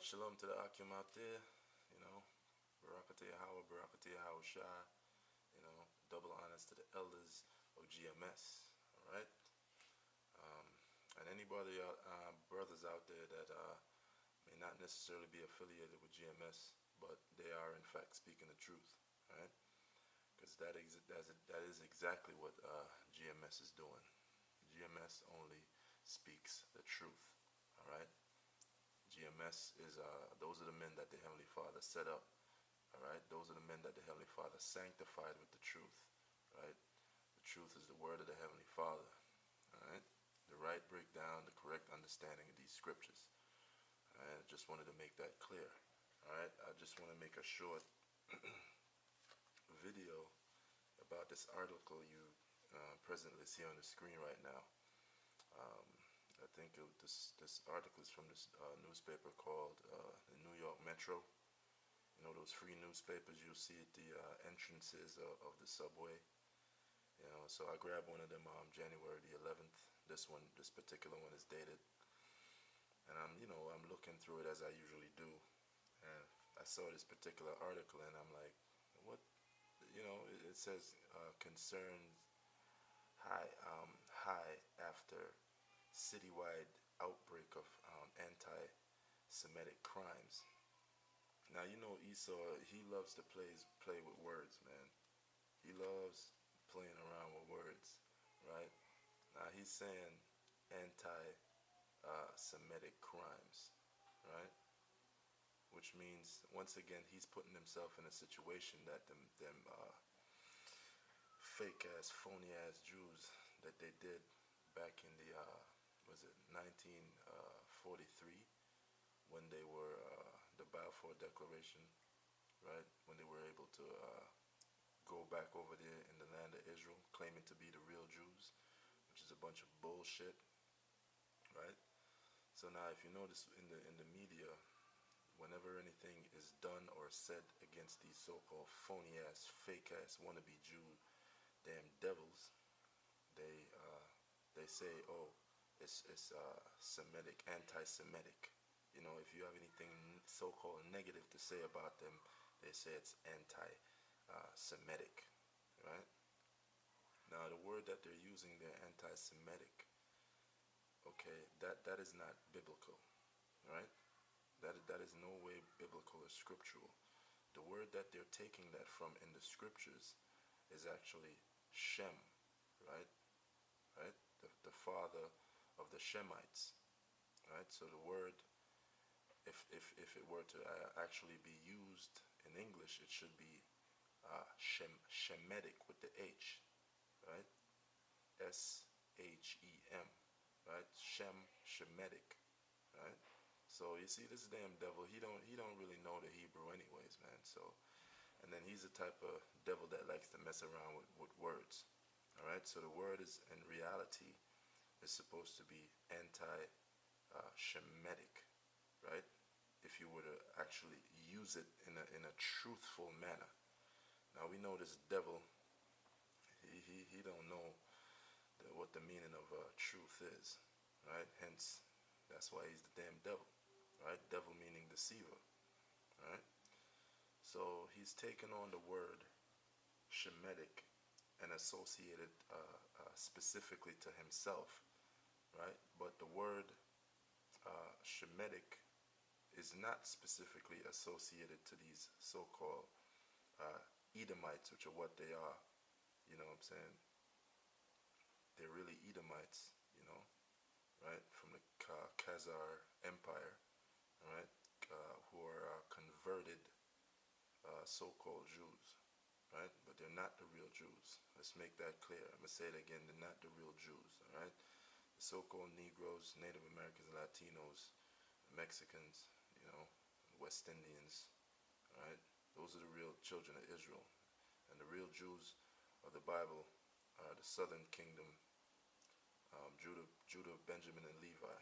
Shalom to the Akim out there, you know, Barakatah Yahweh, Barakatah Yahweh Shai, double honors to the elders of GMS, alright? And anybody, brothers out there that may not necessarily be affiliated with GMS, but they are in fact speaking the truth, alright? Because that is exactly what GMS is doing. GMS only speaks the truth, alright? GMS is, those are the men that the Heavenly Father set up, alright? Those are the men that the Heavenly Father sanctified with the truth, right? The truth is the word of the Heavenly Father, alright? The right breakdown, the correct understanding of these scriptures. I just wanted to make that clear, alright? I just want to make a short video about this article you presently see on the screen right now. I think this article is from this newspaper called the New York Metro. You know, those free newspapers you'll see at the entrances of the subway. You know, so I grabbed one of them January the 11th. This particular one is dated. And I'm looking through it as I usually do. And I saw this particular article and I'm like, what? You know, it says concerns high after citywide outbreak of anti-Semitic crimes. Now, you know, Esau, he loves to play with words, man. He loves playing around with words, right? Now, he's saying anti-Semitic crimes, right? Which means, once again, he's putting himself in a situation that them fake-ass, phony-ass Jews that they did back in the, was it 1943, when they were, the Balfour Declaration, right? When they were able to go back over there in the land of Israel, claiming to be the real Jews, which is a bunch of bullshit, right? So now, if you notice in the media, whenever anything is done or said against these so-called phony-ass, fake-ass, wannabe Jew damn devils, they say, oh, it's Semitic, anti-Semitic. You know, if you have anything so-called negative to say about them, they say it's anti-Semitic, right? Now, the word that they're using there, anti-Semitic, okay, that is not biblical, right? That is no way biblical or scriptural. The word that they're taking that from in the scriptures is actually Shem, right? Right? The father of the Shemites, right? So the word, if it were to actually be used in English, it should be Shemetic with the H, right? S-H-E-M, right? Shemetic, right? So you see, this damn devil, he don't really know the Hebrew anyways, man. So, and then he's the type of devil that likes to mess around with words. All right. So the word is, in reality, is supposed to be anti-Shemetic, right? If you were to actually use it in a truthful manner. Now we know this devil, he don't know what the meaning of truth is, right? Hence, that's why he's the damn devil, right? Devil meaning deceiver, right? So he's taken on the word Shemetic and associated specifically to himself, right? But the word Shemetic is not specifically associated to these so-called Edomites, which are what they are. You know what I'm saying? They're really Edomites, you know, right? From the Khazar Empire, right? Who are converted so-called Jews, right? But they're not the real Jews. Let's make that clear. I'm going to say it again. They're not the real Jews, all right? The so-called Negroes, Native Americans, Latinos, Mexicans, you know, West Indians, all right? Those are the real children of Israel. And the real Jews of the Bible are the southern kingdom, Judah, Benjamin, and Levi.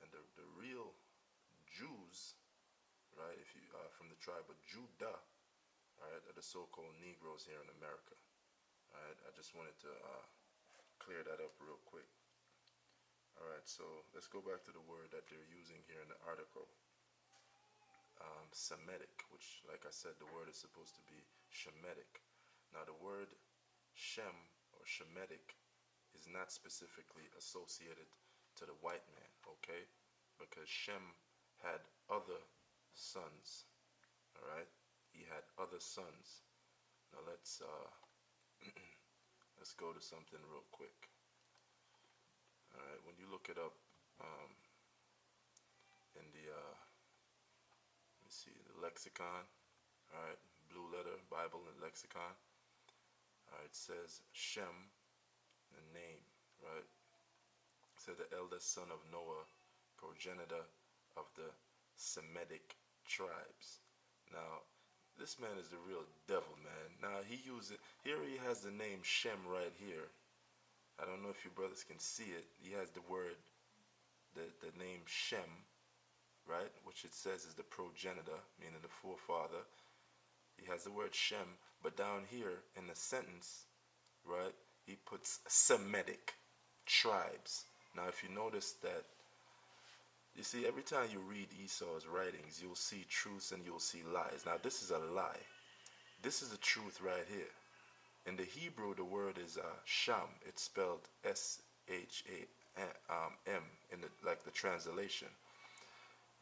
And the real Jews, right, if you from the tribe of Judah, all right, are the so-called Negroes here in America. All right, I just wanted to clear that up real quick. All right, so let's go back to the word that they're using here in the article. Semitic, which, like I said, the word is supposed to be Shemetic. Now, the word Shem or Shemetic is not specifically associated to the white man, okay? Because Shem had other sons, all right? He had other sons. Now let's go to something real quick. All right, when you look it up in the let me see, the lexicon. All right, Blue Letter Bible and Lexicon. All right, it says Shem, the name, right? It said the eldest son of Noah, progenitor of the Semitic tribes. Now, this man is the real devil, man. Now he uses here. He has the name Shem right here. I don't know if you brothers can see it. He has the word, the name Shem, right, which it says is the progenitor, meaning the forefather. He has the word Shem, but down here in the sentence, right, he puts Semitic tribes. Now, if you notice that, you see, every time you read Esau's writings, you'll see truths and you'll see lies. Now, this is a lie. This is the truth right here. In the Hebrew, the word is Sham. It's spelled S-H-A-M in like the translation.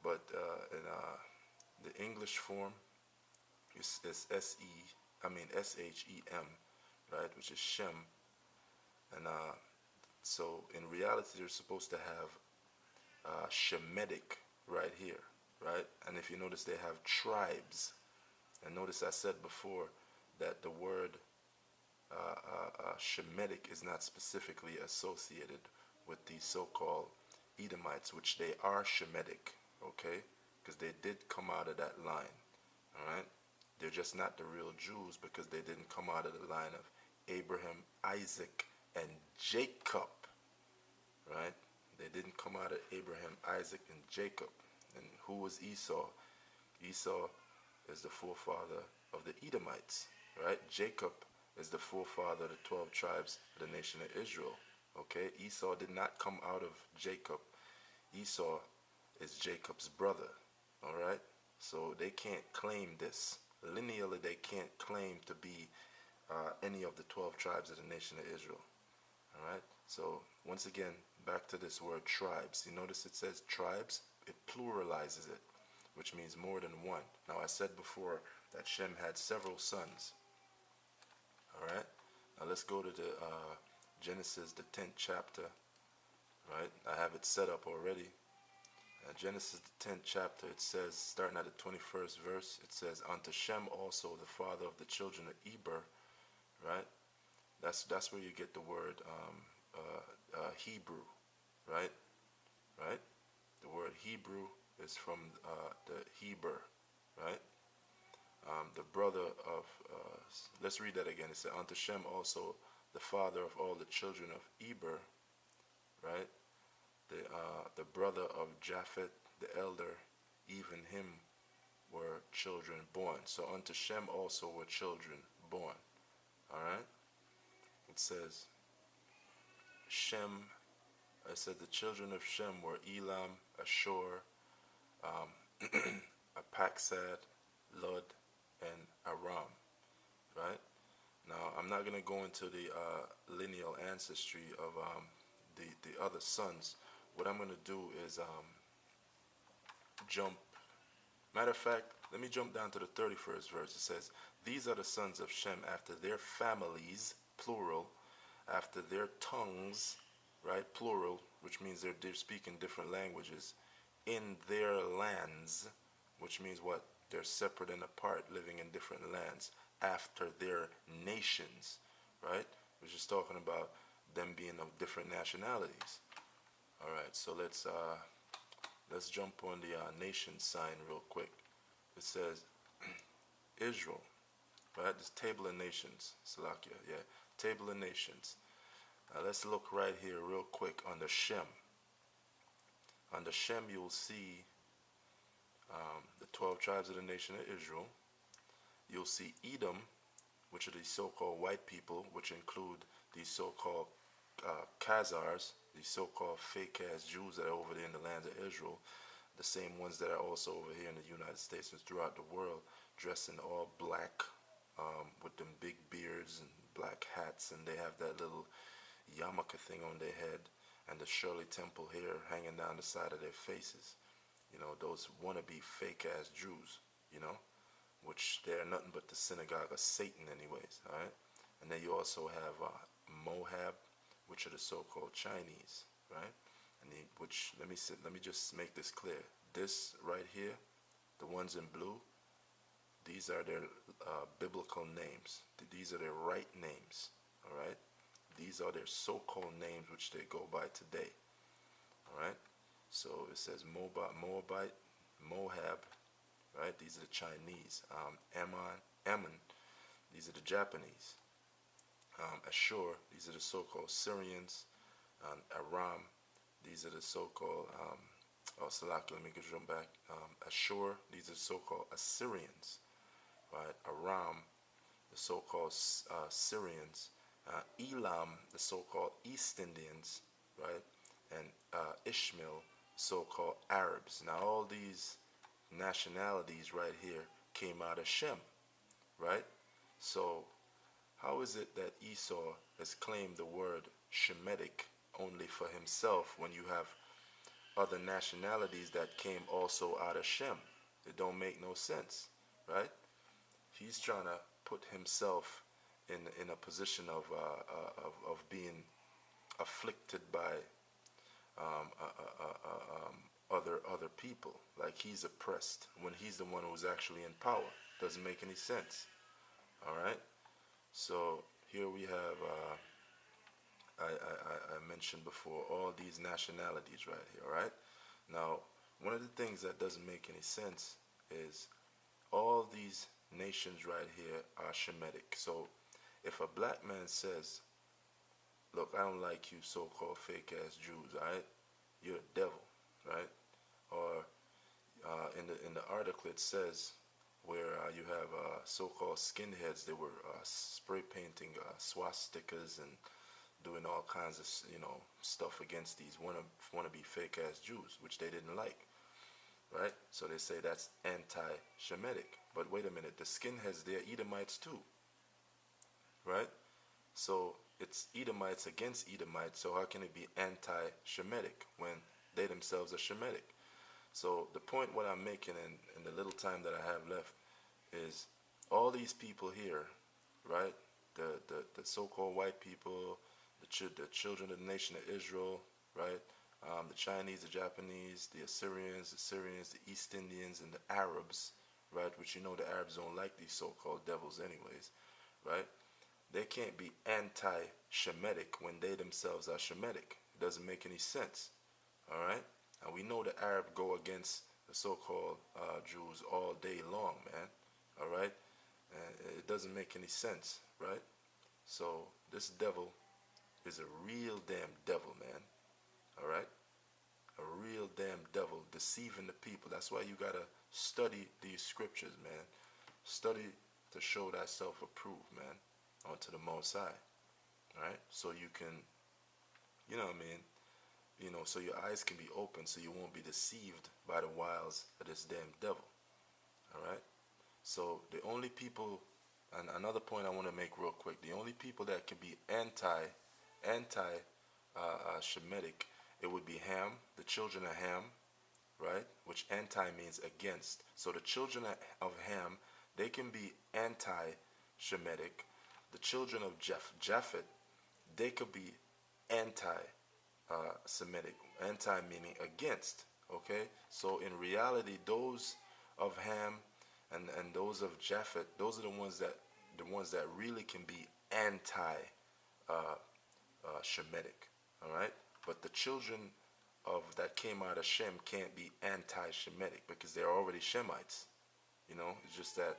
But in the English form, it's S-H-E-M, right, which is Shem. And so in reality, they're supposed to have Shemetic right here, right? And if you notice, they have tribes. And notice I said before that the word Shemetic is not specifically associated with these so-called Edomites, which they are Shemetic, okay? Because they did come out of that line, all right? They're just not the real Jews because they didn't come out of the line of Abraham, Isaac, and Jacob, right? They didn't come out of Abraham, Isaac, and Jacob. And who was Esau? Esau is the forefather of the Edomites, right? Jacob is the forefather of the 12 tribes of the nation of Israel, okay? Esau did not come out of Jacob. Esau is Jacob's brother, all right? So they can't claim this. Lineally, they can't claim to be any of the 12 tribes of the nation of Israel, all right? So once again, back to this word tribes. You notice it says tribes? It pluralizes it, which means more than one. Now, I said before that Shem had several sons, all right? Now let's go to the Genesis, the 10th chapter, right? I have it set up already. Genesis, the 10th chapter, it says, starting at the 21st verse, it says, unto Shem also, the father of the children of Eber, right? That's where you get the word Hebrew, right? Right? The word Hebrew is from the Heber, right? The brother of, let's read that again. It said, unto Shem also, the father of all the children of Eber, right? The brother of Japhet, the elder, even him were children born. So unto Shem also were children born. All right? It says, Shem, I said the children of Shem were Elam, Ashur, Apaxad, Lud, and Aram. Right? Now, I'm not going to go into the lineal ancestry of the other sons. What I'm going to do is jump. Matter of fact, let me jump down to the 31st verse. It says, these are the sons of Shem after their families, plural, after their tongues, right, plural, which means they're speaking different languages, in their lands, which means what? They're separate and apart, living in different lands, after their nations, right? Which is talking about them being of different nationalities. All right, so let's jump on the nation sign real quick. It says Israel, right? This table of nations, Salakia, yeah, table of nations. Now let's look right here real quick on the Shem. On the Shem, you'll see the 12 tribes of the nation of Israel. You'll see Edom, which are these so-called white people, which include these so-called Khazars, these so-called fake-ass Jews that are over there in the land of Israel, the same ones that are also over here in the United States and throughout the world, dressed in all black, with them big beards and black hats, and they have that little yarmulke thing on their head, and the Shirley Temple hair hanging down the side of their faces. You know, those wannabe fake ass Jews, you know, which they're nothing but the synagogue of Satan, anyways. All right, and then you also have Moab, which are the so-called Chinese, right? And which let me just make this clear. This right here, the ones in blue, these are their biblical names. These are their right names. All right, these are their so-called names which they go by today. All right, so it says Moabite, Moab, right? These are the Chinese. Ammon, these are the Japanese. Ashur, these are the so-called Syrians. Aram, these are the so-called, Salaki, let me get jump back. Ashur, these are so-called Assyrians, right? Aram, the so-called Syrians. Elam, the so-called East Indians, right? And Ishmael, so-called Arabs. Now all these nationalities right here came out of Shem, right? So how is it that Esau has claimed the word Shemetic only for himself when you have other nationalities that came also out of Shem? It don't make no sense, right? He's trying to put himself in a position of being afflicted by other people, like he's oppressed when he's the one who's actually in power. Doesn't make any sense. All right. So here we have I mentioned before all these nationalities right here. All right. Now one of the things that doesn't make any sense is all these nations right here are Shemetic. So if a black man says, look, I don't like you so-called fake-ass Jews, all right? You're a devil, right? Or in the article it says where you have so-called skinheads, they were spray painting swastikas and doing all kinds of stuff against these wannabe fake-ass Jews, which they didn't like, right? So they say that's anti-Shemitic. But wait a minute, the skinheads, they're Edomites too, right? So it's Edomites against Edomites, so how can it be anti-Shemitic when they themselves are Shemitic? So the point what I'm making in the little time that I have left is all these people here, right? The so-called white people, the children of the nation of Israel, right? The Chinese, the Japanese, the Assyrians, the Syrians, the East Indians, and the Arabs, right? Which you know the Arabs don't like these so-called devils anyways, right? They can't be anti-Shemitic when they themselves are Shemitic. It doesn't make any sense. All right? And we know the Arab go against the so-called Jews all day long, man. All right? And it doesn't make any sense, right? So this devil is a real damn devil, man. All right? A real damn devil deceiving the people. That's why you got to study these scriptures, man. Study to show thyself approved, man. Onto the Most High, right? So you can, you know what I mean, so your eyes can be open so you won't be deceived by the wiles of this damn devil, all right? So the only people, and another point I want to make real quick, the only people that can be Shemitic, it would be Ham, the children of Ham, right? Which anti means against. So the children of Ham, they can be anti-Shemitic. The children of Japhet, they could be anti-Semitic, anti meaning against, okay? So in reality, those of Ham and those of Japhet, those are the ones that really can be anti-Shemitic, all right? But the children of that came out of Shem can't be anti-Shemitic because they're already Shemites, It's just that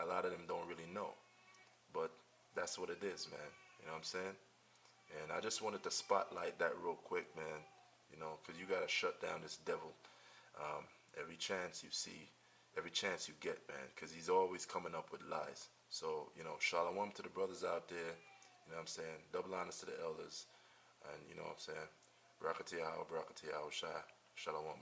a lot of them don't really know, but that's what it is, man. You know what I'm saying? And I just wanted to spotlight that real quick, man. Because you got to shut down this devil every chance you see, every chance you get, man. Because he's always coming up with lies. So, shalom to the brothers out there. You know what I'm saying? Double honors to the elders. And you know what I'm saying? Barakatiyahu, Barakatiyahu, Shah, Shalom.